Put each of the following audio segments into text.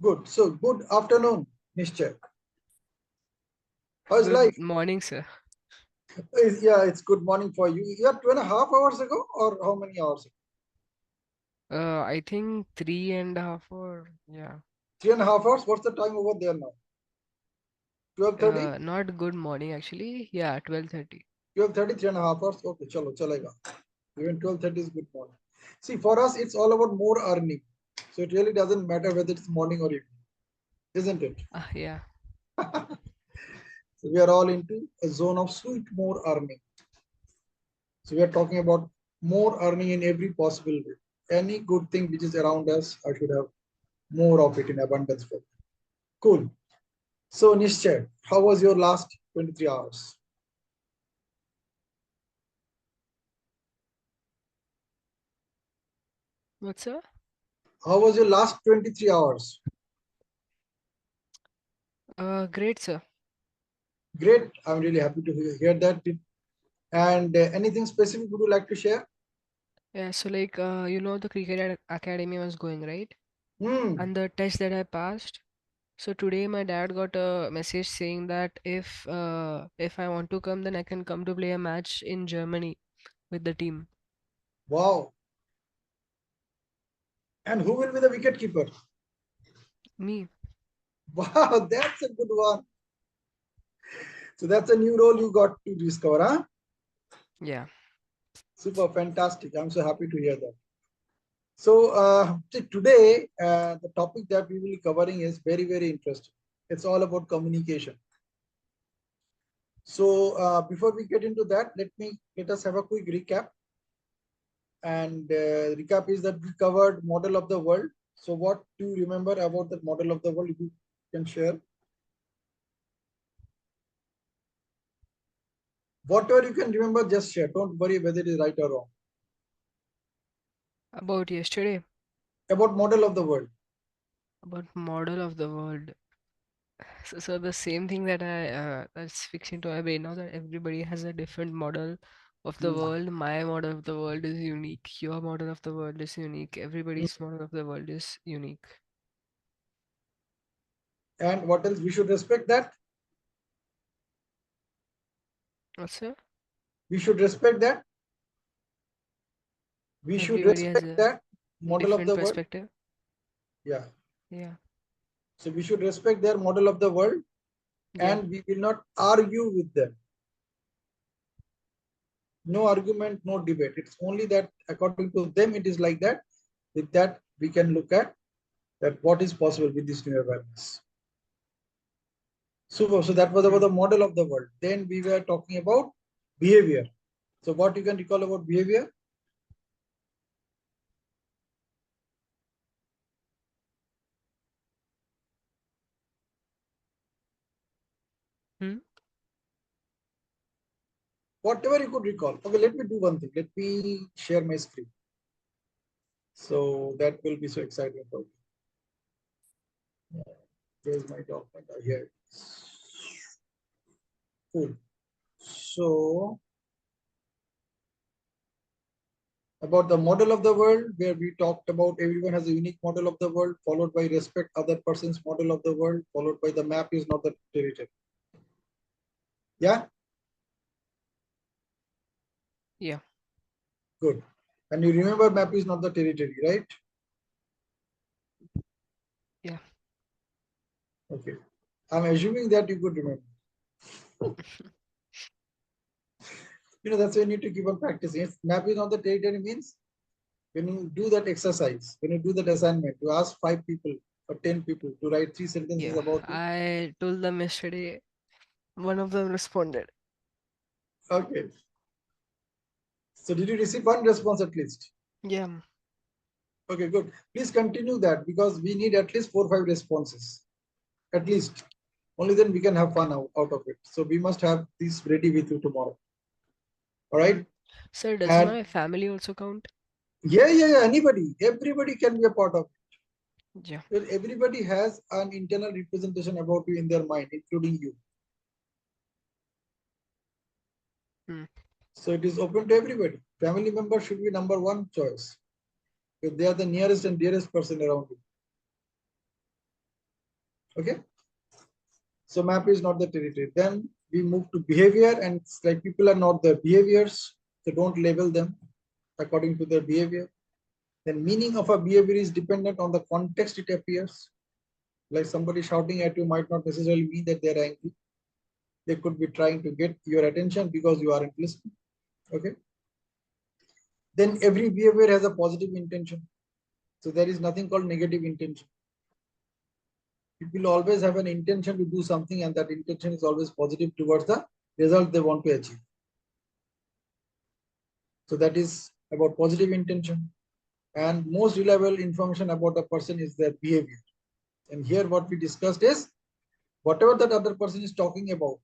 Good. So good afternoon, Nischay. How's life? Good morning, sir. Yeah, it's good morning for you. You are 2.5 hours ago, or how many hours? I think 3.5 or yeah. 3.5 hours. What's the time over there now? 12:30. Not good morning actually. Yeah, 12:30. 12:30. 3.5 hours. Okay, chalo, chalega. Even 12:30 is good morning. See, for us, it's all about more earning. So it really doesn't matter whether it's morning or evening, isn't it? Yeah. So we are all into a zone of sweet more earning. So we are talking about more earning in every possible way. Any good thing which is around us, I should have more of it in abundance for me. Cool. So Nischay, how was your last 23 hours? What's sir? How was your last 23 hours? Great, sir. Great. I'm really happy to hear that. And anything specific would you like to share? Yeah, so like the cricket academy was going, right? Hmm. And the test that I passed. So today my dad got a message saying that if I want to come, then I can come to play a match in Germany with the team. Wow. And who will be the wicket keeper? Me. Wow, that's a good one. So that's a new role you got to discover, huh? Yeah. Super fantastic. I'm so happy to hear that. So today, the topic that we will be covering is very, very interesting. It's all about communication. So before we get into that, let us have a quick recap. And recap is that we covered model of the world. So what do you remember about that model of the world? If you can share whatever you can remember, just share. Don't worry whether it is right or wrong. About yesterday, About model of the world. about model of the world. So the same thing that that's fixed into my brain now, that everybody has a different model of the Hmm. world. My model of the world is unique. Your model of the world is unique. Everybody's model of the world is unique. And what else? We should respect that. What's that? We should respect that. We should Everybody has respect a that model of different the world. perspective. Yeah. Yeah. So we should respect their model of the world, Yeah. and we will not argue with them. No argument, no debate. It's only that according to them, it is like that. With that, we can look at that what is possible with this new awareness. So that was about Hmm. the model of the world. Then we were talking about behavior. So what you can recall about behavior? Hmm. Whatever you could recall. Okay, let me do one thing. Let me share my screen. So that will be so exciting for you. Where's my document? Here. Cool. So about the model of the world, where we talked about everyone has a unique model of the world, followed by respect other person's model of the world, followed by the map is not the territory. Yeah, Yeah. good. And you remember map is not the territory, right? Yeah. Okay. I'm assuming that you could remember. That's why you need to keep on practicing. If map is not the territory means when you do that exercise, when you do that assignment, you ask 5 people or 10 people to write 3 sentences Yeah. about you. I told them yesterday. One of them responded. Okay. So did you receive one response at least? Yeah. Okay, good. Please continue that because we need at least 4 or 5 responses. At least. Only then we can have Okay. fun out of it. So we must have this ready with you tomorrow. All Hmm. right. Sir, does And my family also count? yeah. Anybody, everybody can be a part of Yeah. it. Everybody has an internal representation about you in their mind, including you. Hmm. So it is open to everybody. Family member should be number one choice. If they are the nearest and dearest person around you. Okay. So map is not the territory. Then we move to behavior, and it's like people are not their behaviors. So don't label them according to their behavior. Then meaning of a behavior is dependent on the context it appears. Like somebody shouting at you might not necessarily mean that they're angry. They could be trying to get your attention because you aren't listening. Okay. Then every behavior has a positive intention. So there is nothing called negative intention. People always have an intention to do something, and that intention is always positive towards the result they want to achieve. So that is about positive intention. And most reliable information about a person is their behavior. And here what we discussed is whatever that other person is talking about,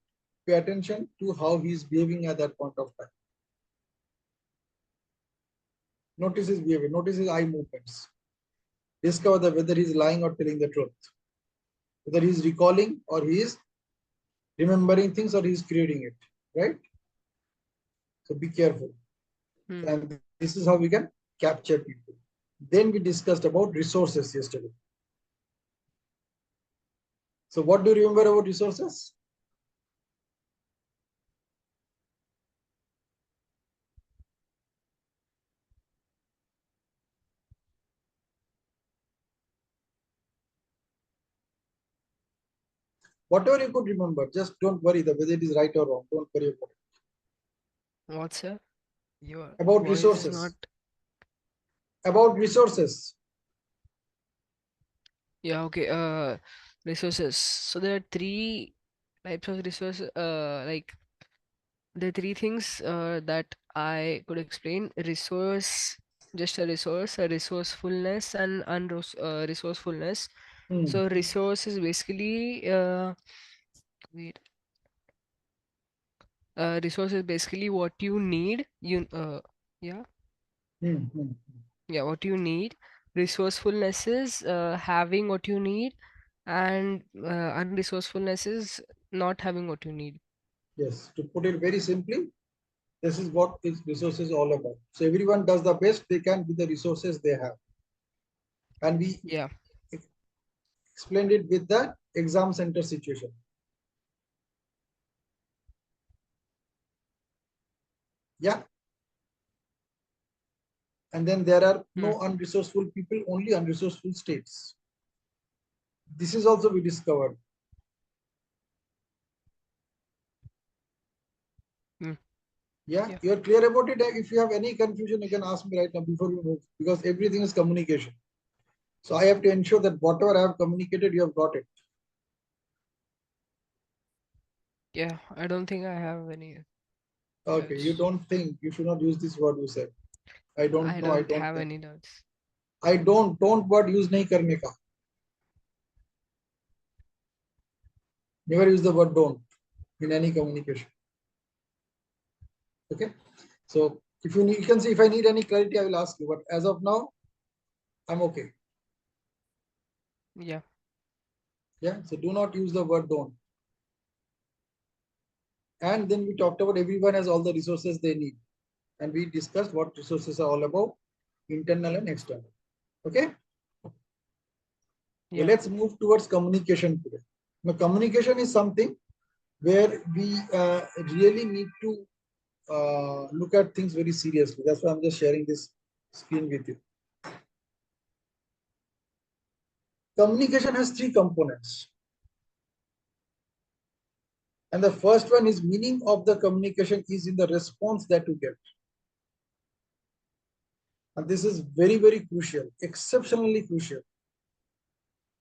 pay attention to how he is behaving at that point of time. Notice his behavior, notice his eye movements. Discover whether he is lying or telling the truth. Whether he is recalling or he is remembering things or he is creating it, right? So be careful. And this is how we can capture people. Then we discussed about resources yesterday. So what do you remember about resources? Whatever you could remember, just don't worry whether it is right or wrong. Don't worry about Hmm. What, sir? Your About voice is resources. not. About resources. Yeah, okay. Resources. So there are three types of resources. Like the three things that I could explain: resource, just a resourcefulness, and resourcefulness. Hmm. So resource is basically wait. Resource is basically what you need. Yeah, Hmm. Hmm. yeah, what you need. Resourcefulness is having what you need, and unresourcefulness is not having what you need. Yes. To put it very simply, this is what is resources all about. So everyone does the best they can with the resources they have. And we Yeah. explained it with the exam center situation. Yeah. And then there are Hmm. no unresourceful people, only unresourceful states. This is also we discovered. Hmm. Yeah, Yeah. you're clear about it. If you have any confusion, you can ask me right now before we move, because everything is communication. So I have to ensure that whatever I have communicated, you have got it. Yeah. I don't think I have any Okay, you doubts. don't think you should not use this word you said. I don't I know, I don't don't have think. any doubts. I don't word use nahi karne ka. Never use the word don't in any communication. Okay. So if you need, you can see if I need any clarity, I will ask you. But as of now, I'm okay. Yeah. Yeah. So do not use the word don't. And then we talked about everyone has all the resources they need. And we discussed what resources are all about, internal and external. Okay. So Yeah. let's move towards communication today. Now, communication is something where we really need to look at things very seriously. That's why I'm just sharing this screen with you. Communication has three components. And the first one is meaning of the communication is in the response that you get. And this is very, very crucial, exceptionally crucial.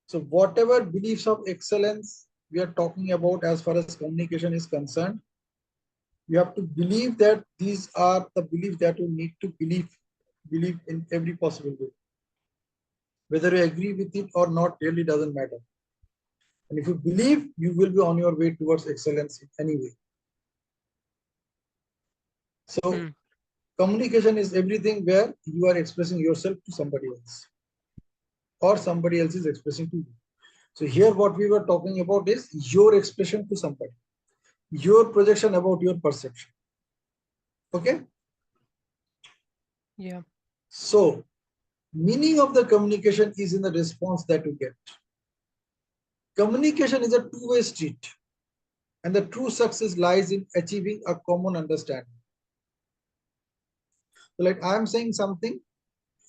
So whatever beliefs of excellence we are talking about as far as communication is concerned, you have to believe that these are the beliefs that you need to believe in every possible way. Whether you agree with it or not really doesn't matter. And if you believe, you will be on your way towards excellence in any way. So Hmm. communication is everything where you are expressing yourself to somebody else or somebody else is expressing to you. So here what we were talking about is your expression to somebody, your projection about your perception. Okay. Yeah. So meaning of the communication is in the response that you get. Communication is a two-way street, and the true success lies in achieving a common understanding. So like I'm saying something,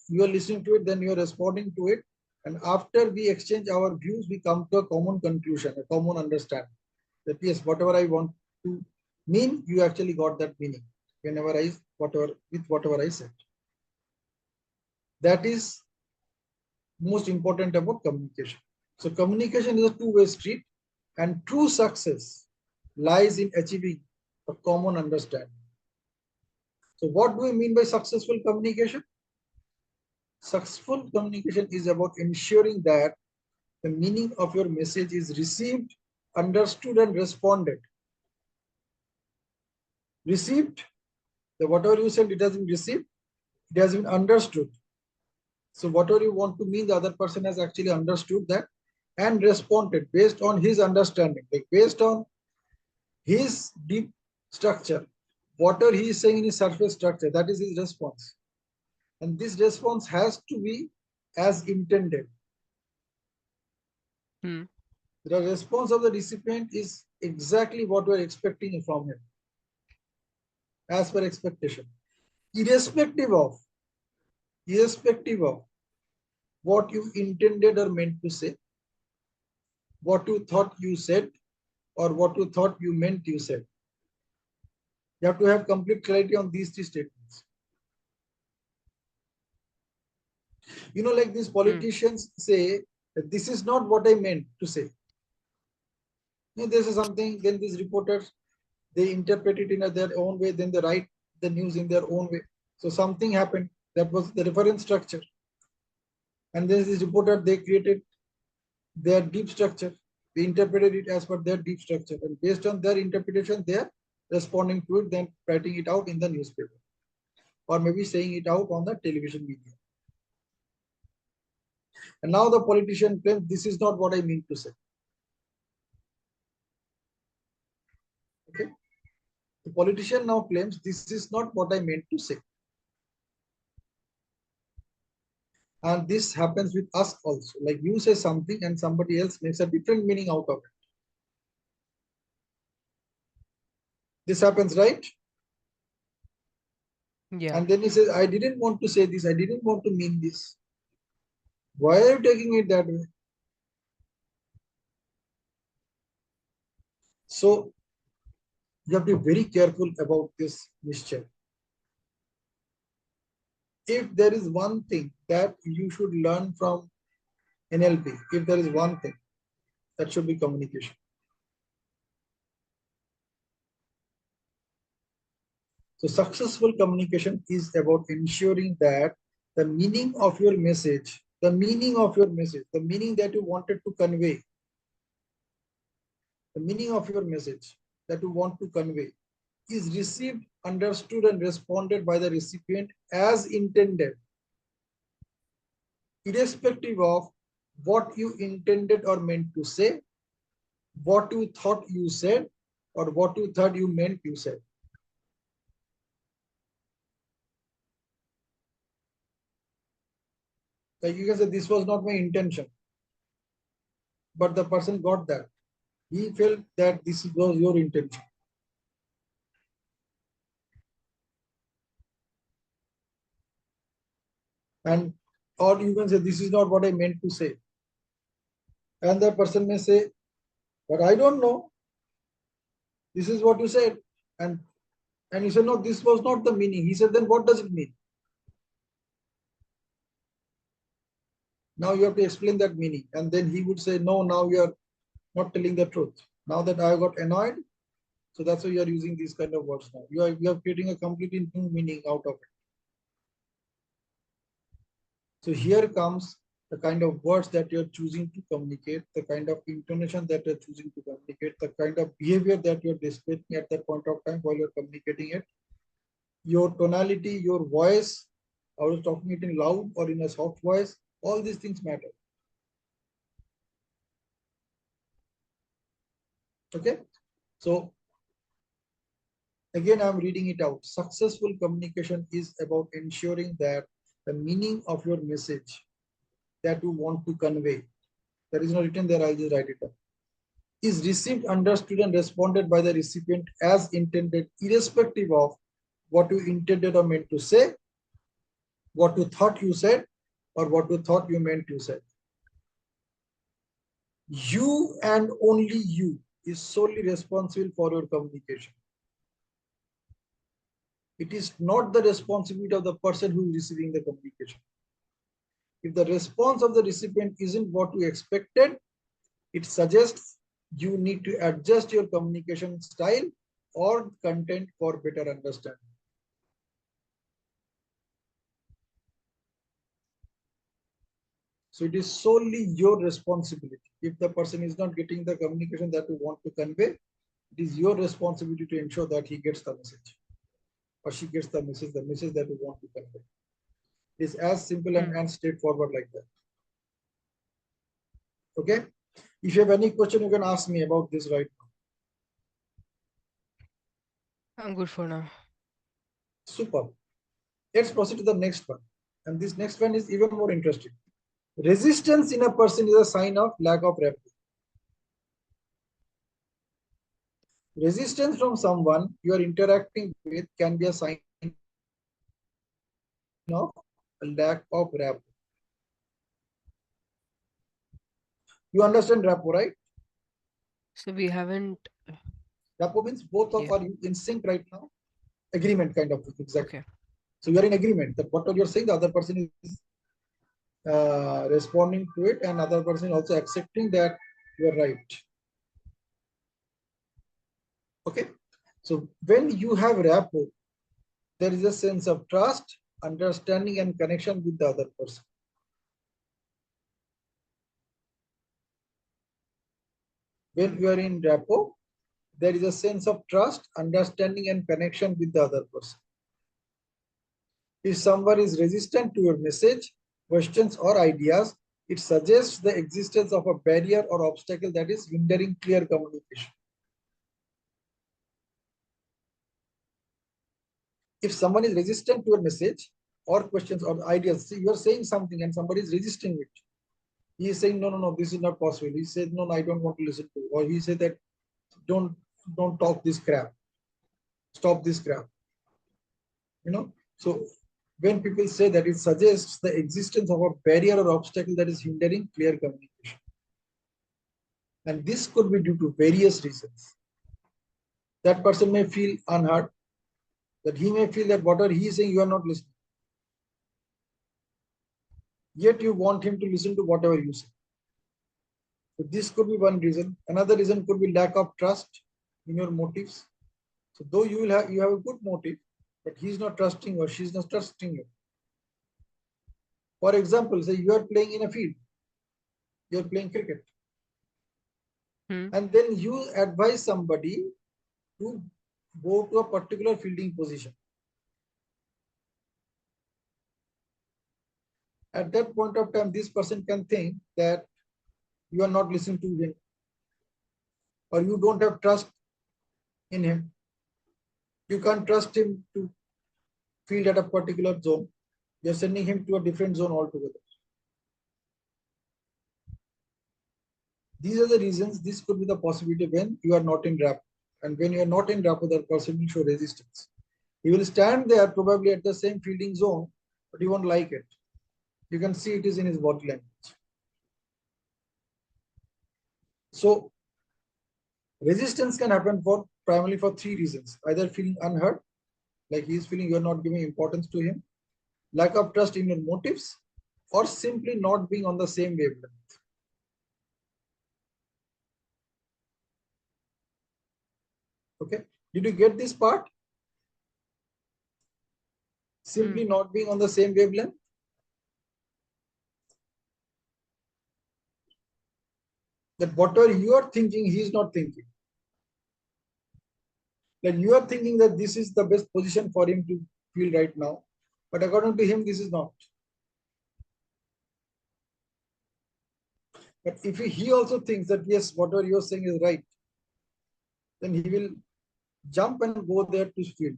you are listening to it, then you are responding to it. And after we exchange our views, we come to a common conclusion, a common understanding. That yes, whatever I want to mean, you actually got that meaning whenever whatever I said. That is most important about communication. So communication is a two-way street, and true success lies in achieving a common understanding. So what do we mean by successful communication? Successful communication is about ensuring that the meaning of your message is received, understood, and responded. Received, the whatever you said, it has been received, it has been understood. So whatever you want to mean, the other person has actually understood that and responded based on his understanding, like based on his deep structure. Whatever he is saying in his surface structure, that is his response. And this response has to be as intended. Hmm. The response of the recipient is exactly what we're expecting from him, as per expectation, irrespective of, irrespective of what you intended or meant to say, what you thought you said, or what you thought you meant you said. You have to have complete clarity on these three statements. You know, like these Hmm. politicians say that this is not what I meant to say. You know, this is something, then these reporters, they interpret it in their own way, then they write the news in their own way. So something happened, that was the reference structure. And then this reporter, they created their deep structure. They interpreted it as per their deep structure. And based on their interpretation, they are responding to it, then writing it out in the newspaper. Or maybe saying it out on the television media. And now the politician claims this is not what I mean to say. Okay. The politician now claims this is not what I meant to say. And this happens with us also. Like you say something and somebody else makes a different meaning out of it. This happens, right? Yeah. And then he says, I didn't want to say this. I didn't want to mean this. Why are you taking it that way? So you have to be very careful about this Nischay. If there is one thing that you should learn from NLP, if there is one thing, that should be communication. So successful communication is about ensuring that the meaning of your message, the meaning of your message, the meaning that you wanted to convey, the meaning of your message that you want to convey is received, understood, and responded by the recipient as intended, irrespective of what you intended or meant to say, what you thought you said, or what you thought you meant you said. Like you can say, this was not my intention, but the person got that. He felt that this was your intention. And or you can say, this is not what I meant to say. And the person may say, but I don't know. This is what you said. And he said, no, this was not the meaning. He said, then what does it mean? Now you have to explain that meaning. And then he would say, no, now you are not telling the truth. Now that I got annoyed, so that's why you are using these kind of words now. You are creating a completely new meaning out of it. So here comes the kind of words that you're choosing to communicate, the kind of intonation that you're choosing to communicate, the kind of behavior that you're displaying at that point of time while you're communicating it, your tonality, your voice, are you talking it in loud or in a soft voice? All these things matter. Okay. So again, I'm reading it out. Successful communication is about ensuring that the meaning of your message that you want to convey There is no written there, I'll just write it down. Is received, understood, and responded by the recipient as intended, irrespective of what you intended or meant to say, what you thought you said, or what you thought you meant to say. You and only you is solely responsible for your communication. It is not the responsibility of the person who is receiving the communication. If the response of the recipient isn't what you expected, it suggests you need to adjust your communication style or content for better understanding. So it is solely your responsibility. If the person is not getting the communication that you want to convey, it is your responsibility to ensure that he gets the message or she gets the message that you want to convey. It is as simple and straightforward like that. Okay. If you have any question, you can ask me about this right now. I'm good for now. Super. Let's proceed to the next one. And this next one is even more interesting. Resistance in a person is a sign of lack of rapport. Resistance from someone you are interacting with can be a sign of a lack of rapport. You understand rapport, right? So we haven't. Rapport means both of are in sync right now. Agreement kind of thing, exactly. Okay. So you are in agreement that what you're saying, the other person is responding to it, and other person also accepting that you're right. Okay. So when you have rapport, there is a sense of trust, understanding, and connection with the other person. When you are in rapport, there is a sense of trust, understanding, and connection with the other person. If someone is resistant to your message, questions, or ideas, it suggests the existence of a barrier or obstacle that is hindering clear communication. If someone is resistant to your message or questions or ideas, see, you are saying something and somebody is resisting it. He is saying, no, no, no, this is not possible. He said, no, no, I don't want to listen to. Or he said that, don't talk this crap. Stop this crap. You know, so when people say that, it suggests the existence of a barrier or obstacle that is hindering clear communication. And this could be due to various reasons. That person may feel unheard, that he may feel that whatever he is saying, you are not listening. Yet you want him to listen to whatever you say. So this could be one reason. Another reason could be lack of trust in your motives. So though you have a good motive, but he's not trusting or she's not trusting you. For example, say you are playing in a field, you're playing cricket, and then you advise somebody to go to a particular fielding position. At that point of time, this person can think that you are not listening to him, or you don't have trust in him. You can't trust him to field at a particular zone. You're sending him to a different zone altogether. These are the reasons. This could be the possibility when you are not in rapport. And when you are not in rapport, the person will show resistance. He will stand there probably at the same fielding zone, but you won't like it. You can see it is in his body language. So resistance can happen for primarily for three reasons. Either feeling unheard, like he is feeling you are not giving importance to him, lack of trust in your motives, or simply not being on the same wavelength. Okay, did you get this part? Simply not being on the same wavelength. That whatever you are thinking, he is not thinking. That you are thinking that this is the best position for him to feel right now, but according to him, this is not. But if he also thinks that yes, whatever you are saying is right, then he will jump and go there to feel.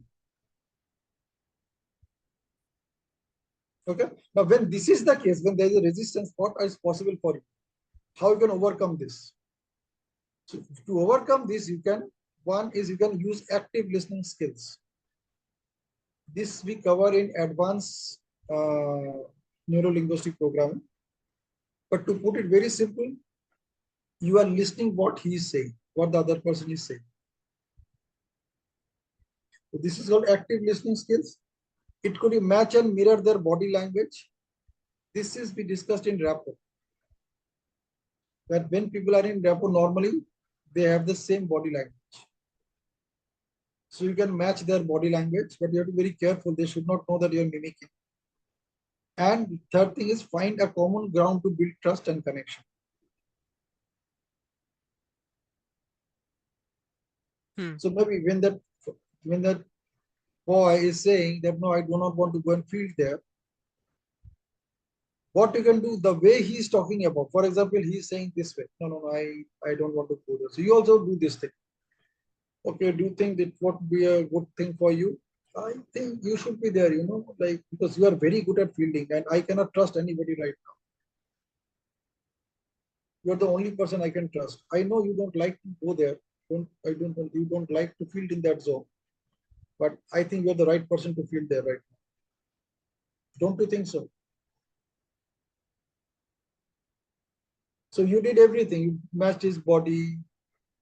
Okay. Now, when this is the case, when there is a resistance, what is possible for you? How you can overcome this? So to overcome this, one is you can use active listening skills. This we cover in advanced neuro-linguistic programming. But to put it very simple, you are listening what he is saying, what the other person is saying. So this is called active listening skills. It could match and mirror their body language. This is we discussed in rapport. That when people are in rapport, normally they have the same body language. So you can match their body language, but you have to be very careful. They should not know that you're mimicking. And the third thing is find a common ground to build trust and connection. So maybe when that boy is saying that no, I do not want to go and field there. What you can do, the way he is talking about, for example, he is saying this way, no, I don't want to go there. So you also do this thing. Okay, do you think that what would be a good thing for you? I think you should be there, like because you are very good at fielding and I cannot trust anybody right now. You're the only person I can trust. I know you don't like to go there. You don't like to field in that zone. But I think you're the right person to field there right now. Don't you think so? So you did everything. You matched his body.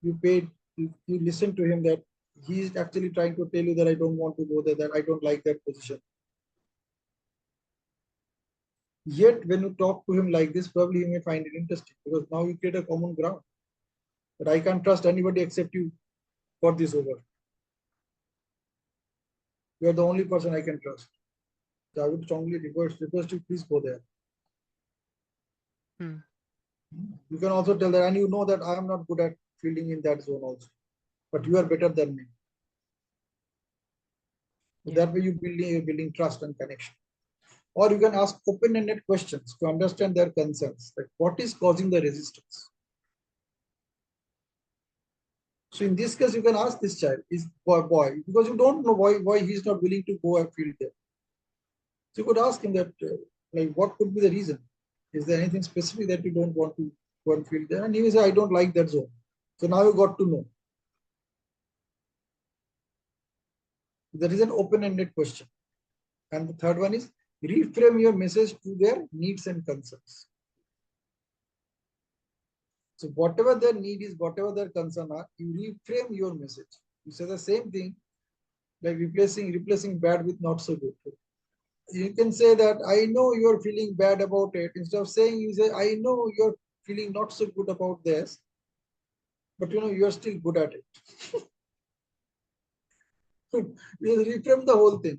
You paid. You listened to him that he's actually trying to tell you that I don't want to go there, that I don't like that position. Yet when you talk to him like this, probably he may find it interesting because now you create a common ground. But I can't trust anybody except you for this over. You are the only person I can trust. So I would strongly request you, please go there. You can also tell that, and you know that I am not good at fielding in that zone also, but you are better than me. So that way you're building trust and connection. Or you can ask open-ended questions to understand their concerns. Like what is causing the resistance? So in this case, you can ask this child, is boy, because you don't know why he's not willing to go and field there. So you could ask him that, like, what could be the reason? Is there anything specific that you don't want to go and field there? And he will say, I don't like that zone. So now you got to know. There is an open-ended question. And the third one is reframe your message to their needs and concerns. So whatever their need is, whatever their concern are, you reframe your message. You say the same thing, like replacing bad with not so good. You can say that I know you're feeling bad about it. Instead of saying, you say, I know you're feeling not so good about this, but you're still good at it. You reframe the whole thing.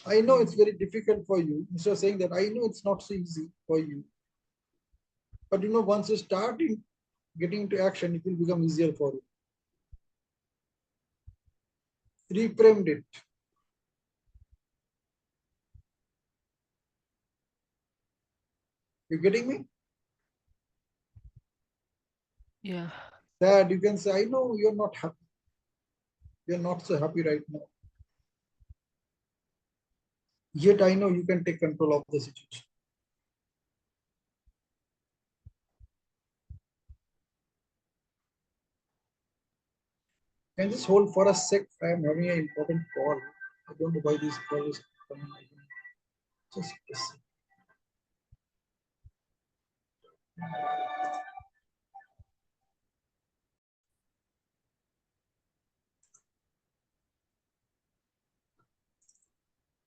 I know it's very difficult for you. Instead of saying that I know it's not so easy for you. But once you start getting into action, it will become easier for you. Reframed it. You getting me? Yeah. That you can say, I know you're not happy. You're not so happy right now. Yet I know you can take control of the situation. Can you just hold for a sec? I am having an important call. I don't know why this call is coming. Just a sec.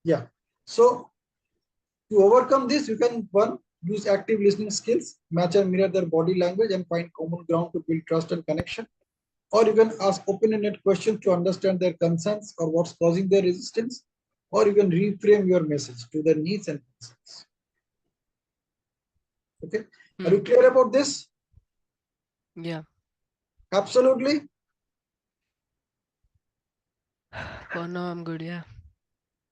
Yeah. So to overcome this, you can use active listening skills, match and mirror their body language, and find common ground to build trust and connection. Or you can ask open-ended questions to understand their concerns or what's causing their resistance. Or you can reframe your message to their needs and concerns. Okay. Are you clear about this? Yeah. Absolutely. For now, I'm good. Yeah.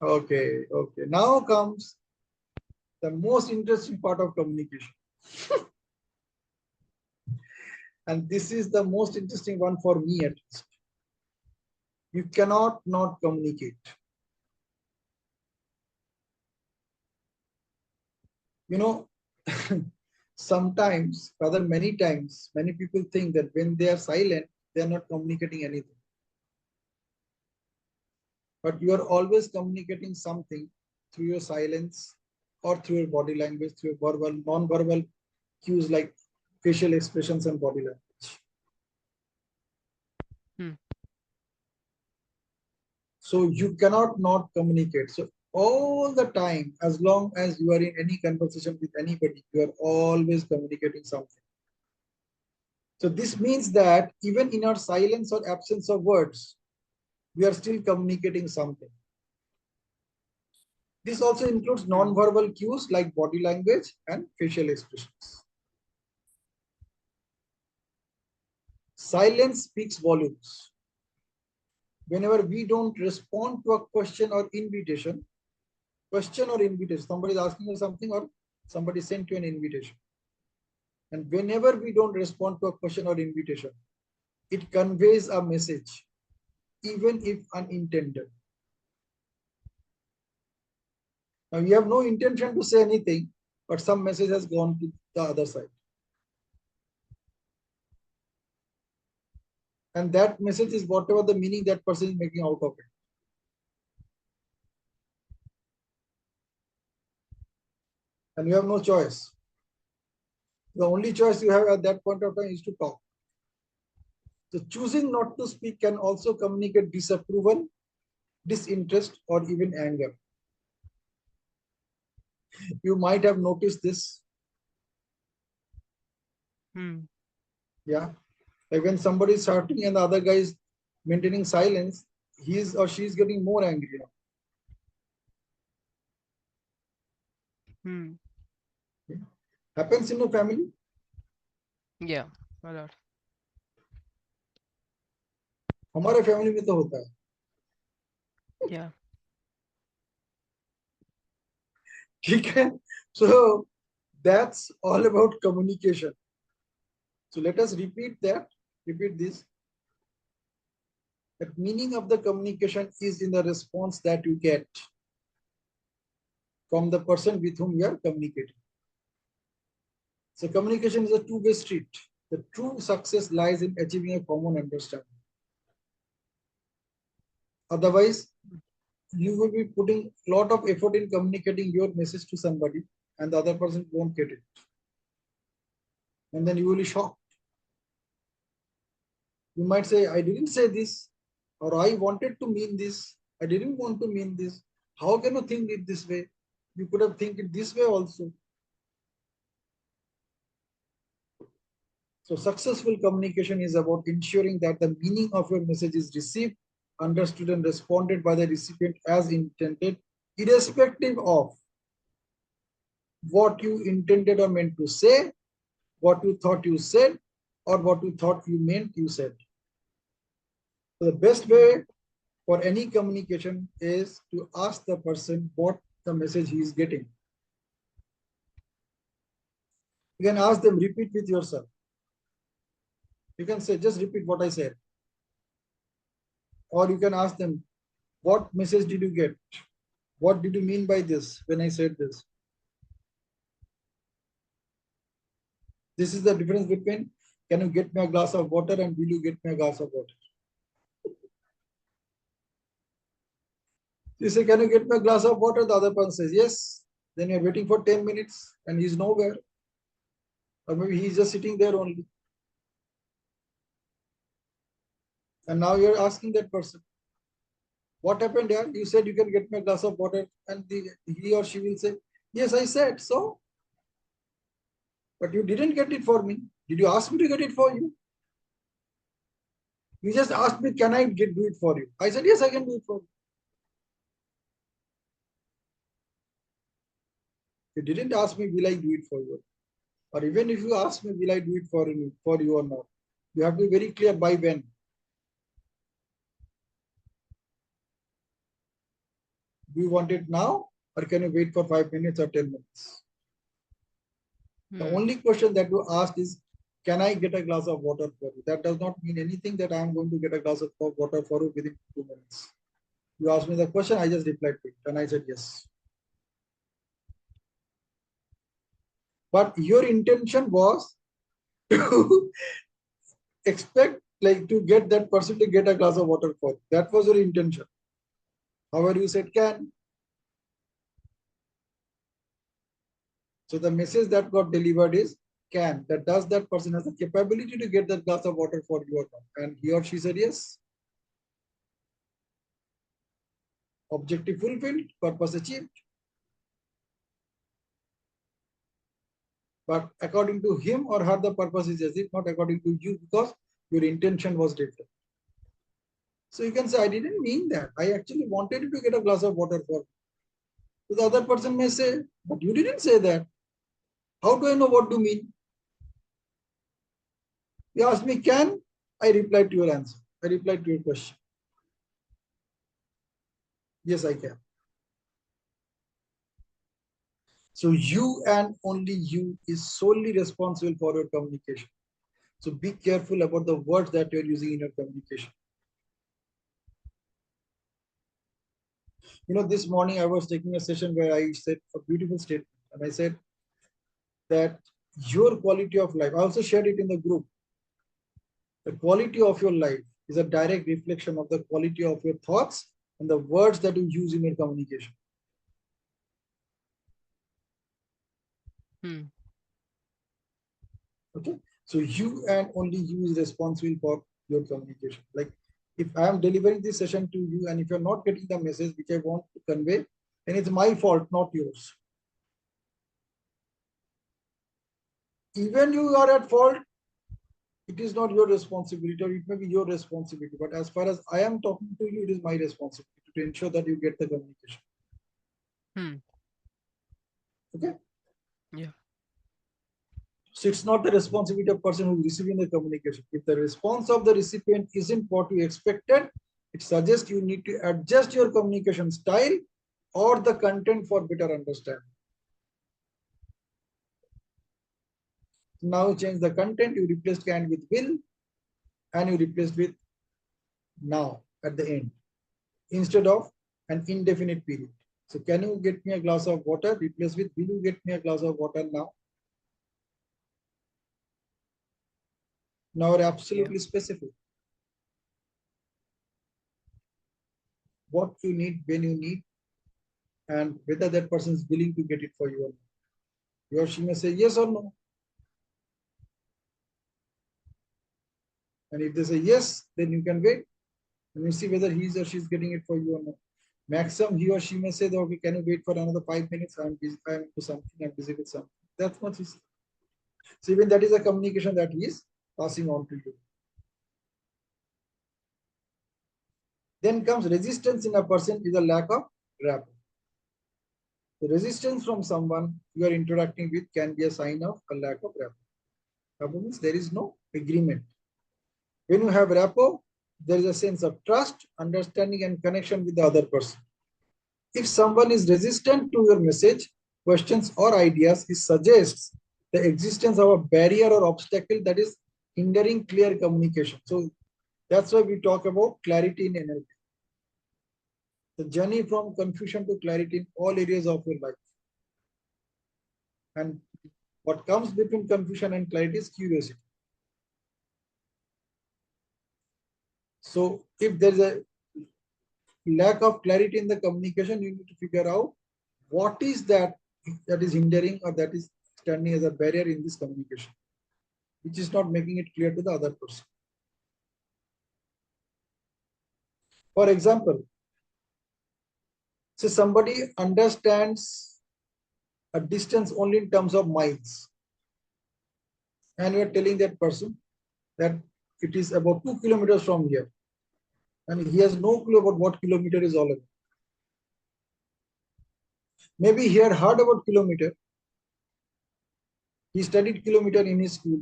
Okay. Okay. Now comes the most interesting part of communication. And this is the most interesting one for me at least. You cannot not communicate. Sometimes, rather many times, many people think that when they are silent, they are not communicating anything. But you are always communicating something through your silence or through your body language, through your verbal, non-verbal cues like facial expressions and body language. Hmm. So you cannot not communicate. So all the time, as long as you are in any conversation with anybody, you are always communicating something. So this means that even in our silence or absence of words, we are still communicating something. This also includes Hmm. non-verbal cues like body language and facial expressions. Silence speaks volumes. Whenever we don't respond to a question or invitation, somebody is asking you something or somebody sent you an invitation. And whenever we don't respond to a question or invitation, it conveys a message, even if unintended. Now, you have no intention to say anything, but some message has gone to the other side. And that message is whatever the meaning that person is making out of it. And you have no choice. The only choice you have at that point of time is to talk. So choosing not to speak can also communicate disapproval, disinterest, or even anger. You might have noticed this. Hmm. Yeah. Like when somebody is shouting and the other guy is maintaining silence, he is or she is getting more angry. Hmm. Okay. Happens in a family. Yeah, a lot. हमारे family में तो होता है. Yeah. ठीक है. So that's all about communication. So let us repeat this. The meaning of the communication is in the response that you get from the person with whom you are communicating. So communication is a two-way street. The true success lies in achieving a common understanding. Otherwise, you will be putting a lot of effort in communicating your message to somebody and the other person won't get it. And then you will be shocked. You might say, I didn't say this, or I wanted to mean this. I didn't want to mean this. How can you think it this way? You could have think it this way also. So successful communication is about ensuring that the meaning of your message is received, understood, and responded by the recipient as intended, irrespective of what you intended or meant to say, what you thought you said, or what you thought you meant you said. So the best Hmm. way for any communication is to ask the person what the message he is getting. You can ask them, repeat with yourself. You can say, just repeat what I said. Or you can ask them, what message did you get? What did you mean by this when I said this? This is the difference between can you get me a glass of water and will you get me a glass of water? You say, can you get me a glass of water? The other person says, yes. Then you're waiting for 10 minutes and he's nowhere. Or maybe he's just sitting there only. And now you're asking that person, what happened here? You said you can get me a glass of water. And he or she will say, yes, I said so. But you didn't get it for me. Did you ask me to get it for you? You just asked me, can I do it for you? I said, yes, I can do it for you. You didn't ask me, will I do it for you? Or even if you ask me, will I do it for you or not? You have to be very clear by when. Do you want it now or can you wait for 5 minutes or 10 minutes? The Hmm. only question that you ask is, can I get a glass of water for you? That does not mean anything that I am going to get a glass of water for you within 2 minutes. You asked me the question, I just replied to it and I said yes. but your intention was to expect like to get that person to get a glass of water for you. That was your intention. However, you said can. So the message that got delivered is can. That does that person has the capability to get that glass of water for you or not? And he or she said yes. Objective fulfilled, purpose achieved. But according to him or her, the purpose is as if not according to you because your intention was different. So you can say, I didn't mean that. I actually wanted you to get a glass of water for me. So the other person may say, but you didn't say that. How do I know what to mean? You asked me, can? I replied to your answer. I replied to your question. Yes, I can. So you and only you is solely responsible for your communication. So be careful about the words that you're using in your communication. You know, this morning I was taking a session where I said a beautiful statement. And I said that your quality of life, I also shared it in the group. The quality of your life is a direct reflection of the quality of your thoughts and the words that you use in your communication. Hmm. Okay. So you and only you is responsible for your communication. Like if I am delivering this session to you and if you're not getting the message which I want to convey, then it's my fault, not yours. Even you are at fault, it is not your responsibility, or it may be your responsibility. But as far as I am talking to you, it is my responsibility to ensure that you get the communication. Hmm. Okay. Yeah. So it's not the responsibility of person who is receiving the communication. If the response of the recipient isn't what you expected, it suggests you need to adjust your communication style or the content for better understanding. Now change the content, you replace can with will and you replace with now at the end instead of an indefinite period. So can you get me a glass of water? Replace with will you get me a glass of water now? Now we're Yeah. absolutely specific. What you need, when you need, and whether that person is willing to get it for you or not. He or she may say yes or no. And if they say yes, then you can wait and you see whether he or she is getting it for you or not. Maximum he or she may say, okay, can you wait for another 5 minutes? I'm busy, I'm to something, I'm busy with something. That's what he says. So even that is a communication that he is passing on to you. Then comes resistance in a person is a lack of rapport. The resistance from someone you are interacting with can be a sign of a lack of rapport. Rapport means there is no agreement. When you have rapport, there is a sense of trust, understanding, and connection with the other person. If someone is resistant to your message, questions, or ideas, it suggests the existence of a barrier or obstacle that is hindering clear communication. So that's why we talk about clarity in NLP. The journey from confusion to clarity in all areas of your life. And what comes between confusion and clarity is curiosity. So if there is a lack of clarity in the communication, you need to figure out what is that is hindering or that is standing as a barrier in this communication, which is not making it clear to the other person. For example, say somebody understands a distance only in terms of miles, and you are telling that person that it is about 2 kilometers from here, and he has no clue about what kilometer is all about. Maybe he had heard about kilometer, he studied kilometer in his school,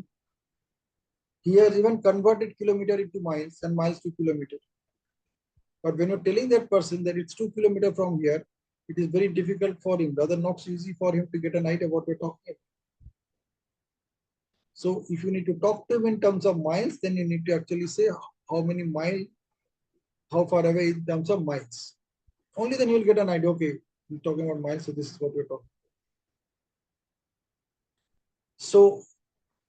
he has even converted kilometer into miles and miles to kilometer. But when you're telling that person that it's 2 kilometers from here, it is very difficult for him, rather not so easy for him to get an idea what we're talking about. So if you need to talk to him in terms of miles, then you need to actually say how many miles, how far away in terms of miles. Only then you'll get an idea, okay, we're talking about miles, so this is what we're talking. So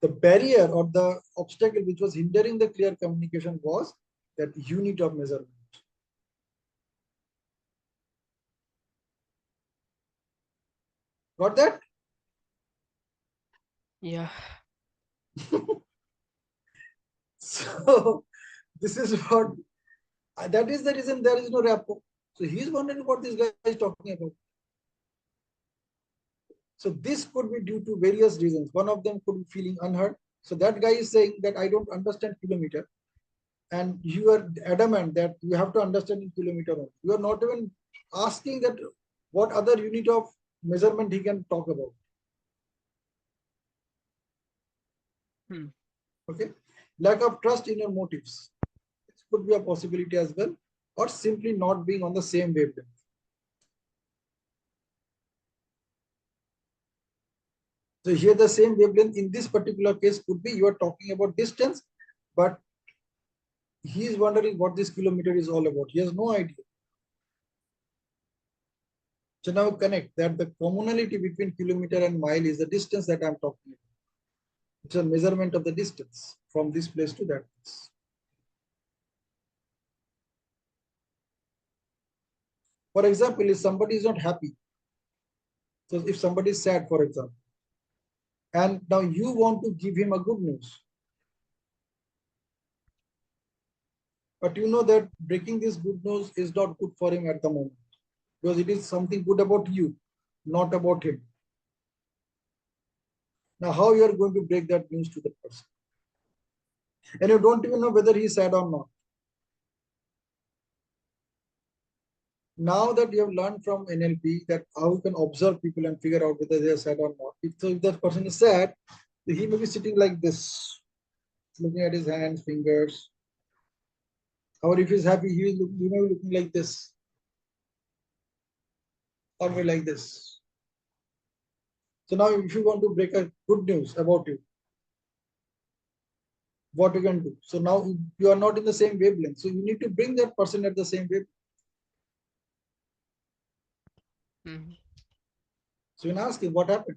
the barrier or the obstacle which was hindering the clear communication was that unit of measurement. Got that? Yeah. So this is what, that is the reason there is no rapport. So he's wondering what this guy is talking about. So this could be due to various reasons. One of them could be feeling unheard. So that guy is saying that I don't understand kilometer, and you are adamant that you have to understand in kilometer only. You are not even asking that what other unit of measurement he can talk about. Okay. Lack of trust in your motives. This could be a possibility as well, or simply not being on the same wavelength. So here the same wavelength in this particular case could be you are talking about distance, but he is wondering what this kilometer is all about. He has no idea. So now connect that the commonality between kilometer and mile is the distance that I'm talking about. It's a measurement of the distance from this place to that place. For example, if somebody is not happy, so if somebody is sad, for example, and now you want to give him a good news, but you know that breaking this good news is not good for him at the moment because it is something good about you, not about him. Now, how you are going to break that news to the person? And you don't even know whether he is sad or not. Now that you have learned from NLP that how you can observe people and figure out whether they are sad or not. If that person is sad, he may be sitting like this, looking at his hands, fingers. Or if he's happy, he will may be looking like this, or maybe like this. So now if you want to break a good news about you, what you can do? So now you are not in the same wavelength. So you need to bring that person at the same wavelength. So you can ask him what happened.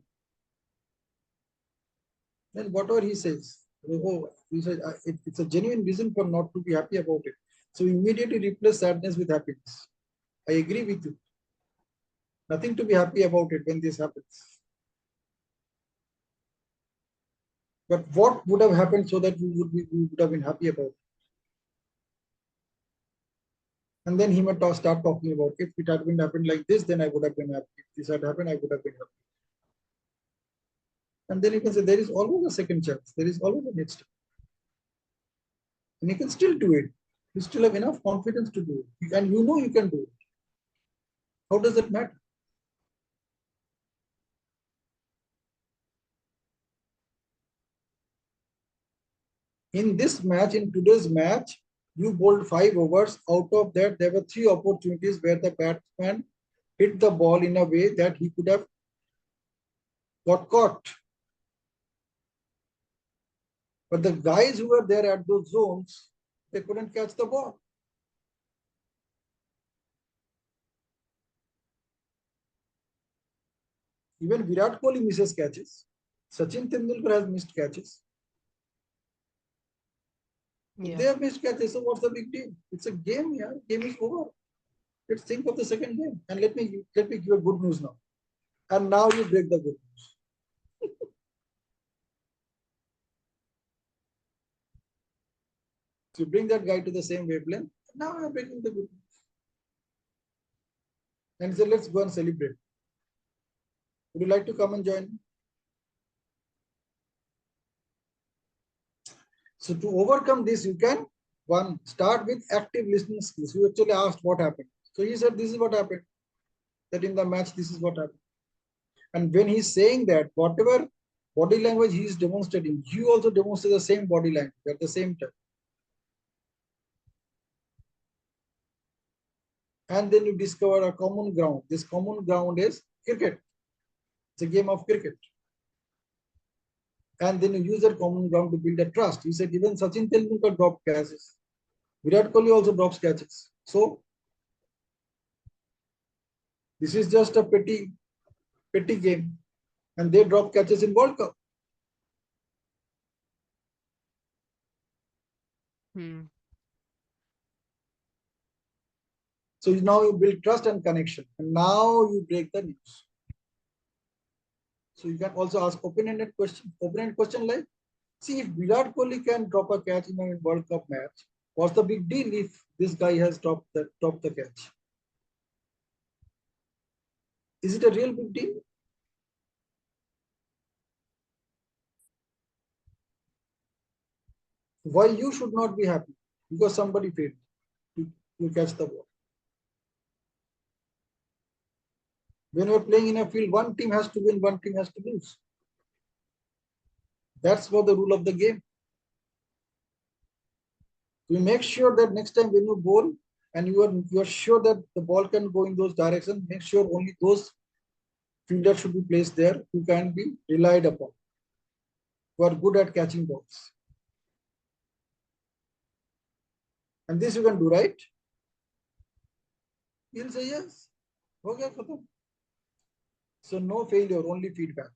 Then whatever he says, oh, he says it's a genuine reason for not to be happy about it. So immediately replace sadness with happiness. I agree with you. Nothing to be happy about it when this happens. But what would have happened so that we would have been happy about it? And then he might start talking about if it had been happened like this, then I would have been happy. If this had happened, I would have been happy. And then you can say there is always a second chance. There is always a next. And you can still do it. You still have enough confidence to do it. And you know you can do it. How does it matter? In this match, in today's match, you bowled 5 overs. Out of that, there were 3 opportunities where the batsman hit the ball in a way that he could have got caught. But the guys who were there at those zones, they couldn't catch the ball. Even Virat Kohli misses catches. Sachin Tendulkar has missed catches. Yeah. They have missed catches, so what's the big deal? It's a game, yeah. Game is over. Let's think of the second game. And let me give you a good news now. And now you break the good news. So you bring that guy to the same wavelength. Now I'm breaking the good news. And he said, let's go and celebrate. Would you like to come and join me? So to overcome this, you can start with active listening skills. You actually asked what happened. So he said, this is what happened. That in the match, this is what happened. And when he's saying that, whatever body language he is demonstrating, you also demonstrate the same body language at the same time. And then you discover a common ground. This common ground is cricket. It's a game of cricket. And then you use that common ground to build a trust. You said even Sachin Tendulkar dropped catches. Virat Kohli also drops catches. So this is just a petty game. And they drop catches in World Cup. Hmm. So now you build trust and connection, and now you break the news. So you can also ask open-ended question like, see, if Virat Kohli can drop a catch in a World Cup match, what's the big deal if this guy has dropped the catch? Is it a real big deal? Why you should not be happy? Because somebody failed to catch the ball. When you're playing in a field, one team has to win, one team has to lose. That's what the rule of the game. So you make sure that next time when you bowl and you are sure that the ball can go in those directions, make sure only those fielders should be placed there who can be relied upon, who are good at catching balls. And this you can do, right? He'll say yes. Okay, khatam. So no failure, only feedback.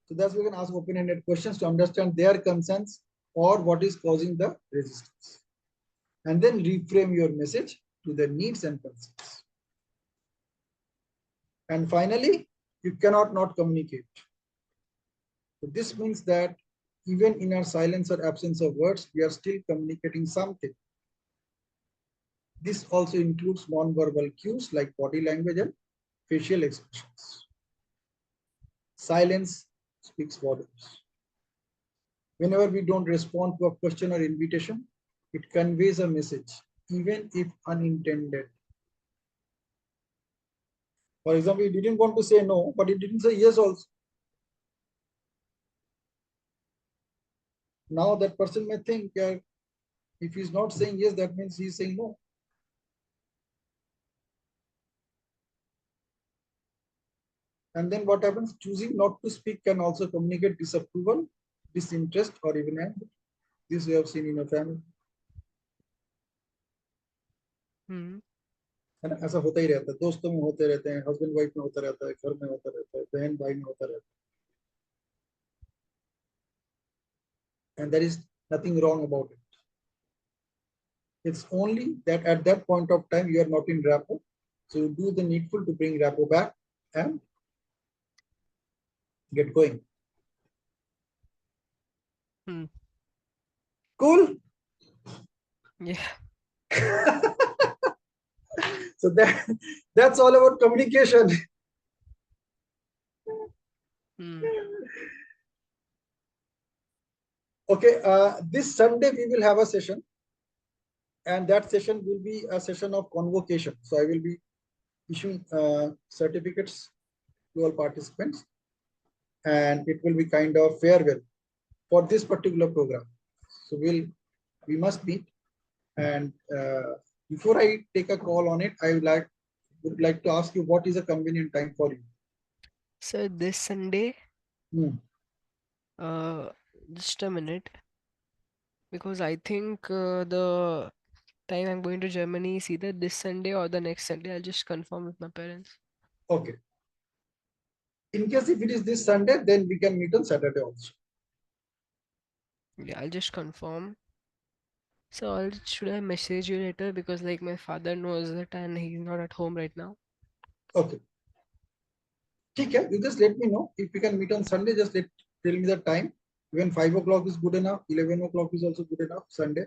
So that's we can ask open-ended questions to understand their concerns or what is causing the resistance. And then reframe your message to their needs and concerns. And finally, you cannot not communicate. So this means that even in our silence or absence of words, we are still communicating something. This also includes non-verbal cues like body language and facial expressions. Silence speaks volumes. Whenever we don't respond to a question or invitation, it conveys a message, even if unintended. For example, he didn't want to say no, but he didn't say yes also. Now that person may think if he's not saying yes, that means he's saying no. And then what happens? Choosing not to speak can also communicate disapproval, disinterest, or even anger. This we have seen in a family. Hmm. है ना, ऐसा होता ही रहता है, दोस्तों में होते रहते हैं, हस्बैंड वाइफ में होता रहता है, घर में होता रहता है, बहन भाई में होता रहता है, and there is nothing wrong about it. It's only that at that point of time you are not in rapport, so you do the needful to bring rapport back and get going. Hmm. Cool. Yeah. So that's all about communication. Hmm. Okay, this Sunday we will have a session, and that session will be a session of convocation. So I will be issuing certificates to all participants, and it will be kind of farewell for this particular program. So we must meet, and before I take a call on it, I would like to ask you what is a convenient time for you. So this Sunday, Hmm. uh, just a minute, because I think the time I'm going to Germany is either this Sunday or the next Sunday. I'll just confirm with my parents. Okay. In case if it is this Sunday, then we can meet on Saturday also. Yeah, I'll just confirm. So should I message you later because like my father knows it and he's not at home right now. Okay. ठीक है, you just let me know if we can meet on Sunday. Just tell me the time. Even 5 o'clock is good enough. 11 o'clock is also good enough Sunday.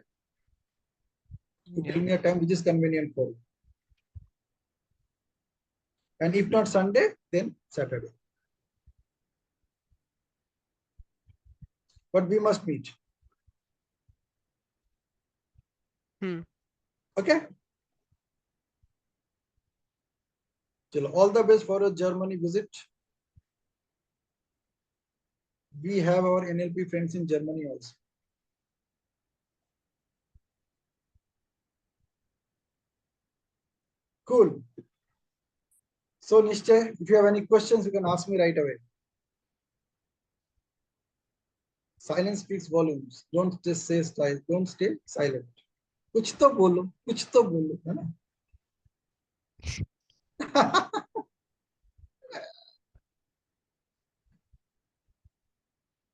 You tell Yeah. me a time which is convenient for you. And if not Sunday, then Saturday. But we must meet. Hmm. Okay. Chalo, all the best for a Germany visit. We have our NLP friends in Germany also. Cool. So Nischay, if you have any questions, you can ask me right away. Silence speaks volumes. Don't just say style. Don't stay silent. कुछ तो बोलो, कुछ तो बोलो, है ना?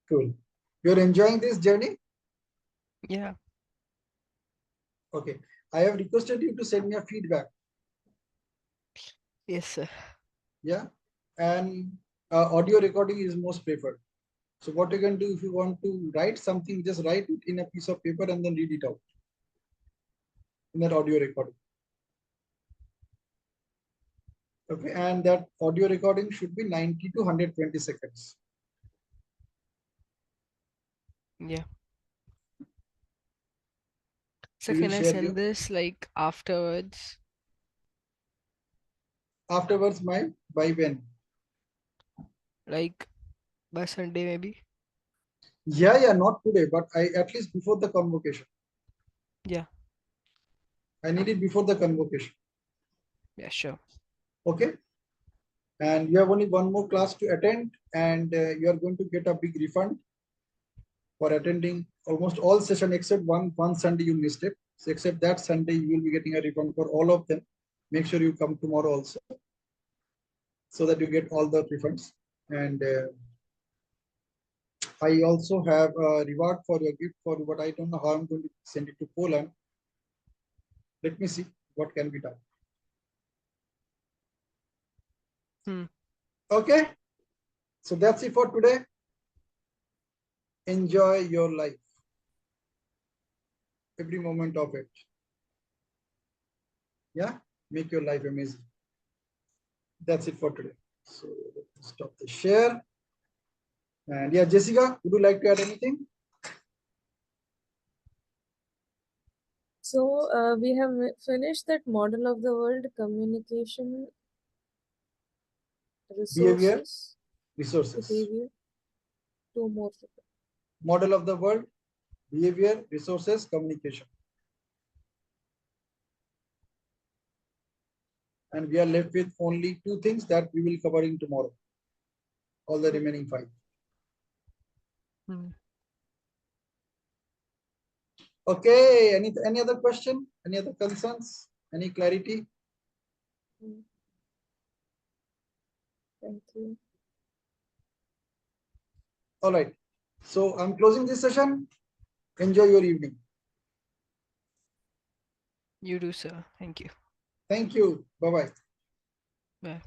Cool. You're enjoying this journey? Yeah. Okay. I have requested you to send me a feedback. Yes, sir. Yeah. And audio recording is most preferred. So what you can do, if you want to write something, just write it in a piece of paper and then read it out in that audio recording. Okay. And that audio recording should be 90 to 120 seconds. Yeah. So You will can I share your send this like afterwards? afterwards by when? Like by Sunday maybe? Yeah, not today, but I at least before the convocation. Yeah. I need it before the convocation. Yeah, sure. Okay. And you have only one more class to attend, and you are going to get a big refund for attending almost all session except one Sunday you missed it. So except that Sunday, you will be getting a refund for all of them. Make sure you come tomorrow also, so that you get all the refunds. And I also have a reward for your gift for what I don't know how I'm going to send it to Poland. Let me see what can be done. Hmm. Okay, so that's it for today. Enjoy your life, every moment of it. Yeah, make your life amazing. That's it for today. So let me stop the share. And yeah, Jessica, would you like to add anything? So we have finished that model of the world, communication, Behavior, resources, resources. behavior. Two more. Model of the world, behavior, resources, communication. And we are left with only two things that we will cover in tomorrow. All the remaining five. Hmm. Okay. Any other question? Any other concerns? Any clarity? Thank you. All right. So I'm closing this session. Enjoy your evening. You do, sir. Thank you. Thank you. Bye-bye. Bye.